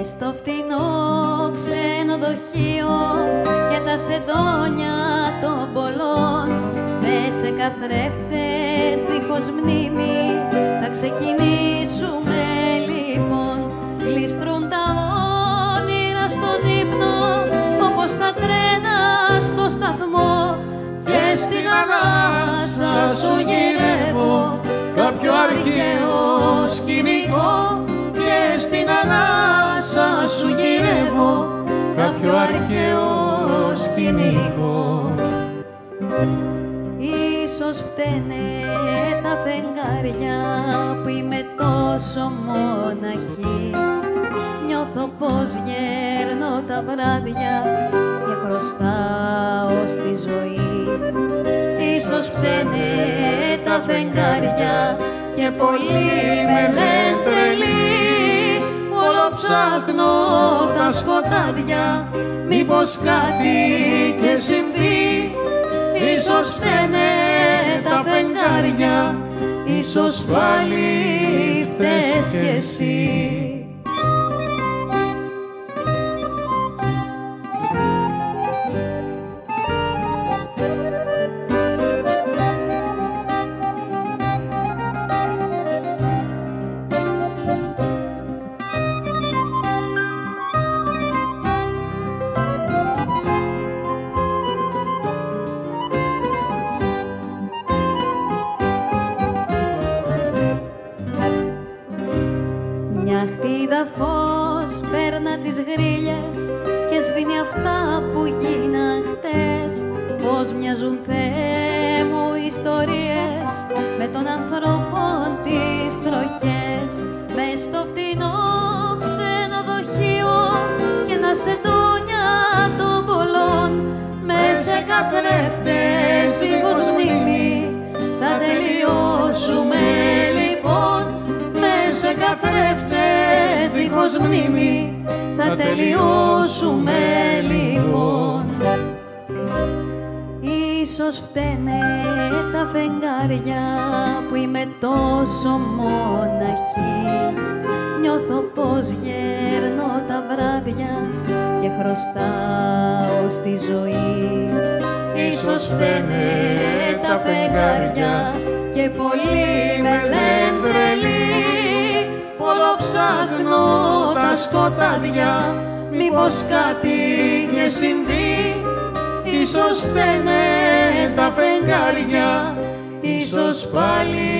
στο φτηνό ξενοδοχείο και τα σεντόνια των πολλών, μες σε καθρέφτες δίχως μνήμη θα ξεκινήσουμε λοιπόν. Γλιστρούν τα όνειρα στον ύπνο όπως τα τρένα στο σταθμό, και στην ανάσα σου γυρεύω κάποιο αρχαίο σκηνικό, και στην ανάσα σου γυρεύω κάποιο αρχαίο σκηνικό. Ίσως φταίνε τα φεγγάρια που είμαι τόσο μοναχή, νιώθω πως γέρνω τα βράδια και χρωστάω στη ζωή. Ίσως φταίνε τα φεγγάρια και πολύ με λένε τρελή, όλο ψάχνω τα σκοτάδια, μήπως κάτι και συμβεί. Ίσως φταίνε τα φεγγάρια, ίσως πάλι φταίς κι εσύ. Μια χτίδα φως παίρνα τις γρίλες και σβήνει αυτά που γίναν χτες. Πώς μοιάζουν, Θεέ μου, ιστορίες με των ανθρώπων τις τροχές, μες στο φτηνό ξενοδοχείο και τα σεντόνια των πολλών, μες σε καθρέφτες δίχως μνήμη θα τελειώσουμε λοιπόν. Σε καθρέφτες δίχως μνήμη θα τελειώσουμε λοιπόν. Ίσως φταίνε τα φεγγάρια που είμαι τόσο μοναχή, νιώθω πως γέρνω τα βράδια και χρωστάω στη ζωή. Ίσως φταίνε τα φεγγάρια και πολύ με λένε τρελή, όλο ψάχνω τα σκοτάδια, μήπως κάτι και συμβεί. Ίσως φταίνε τα φεγγάρια, ίσως πάλι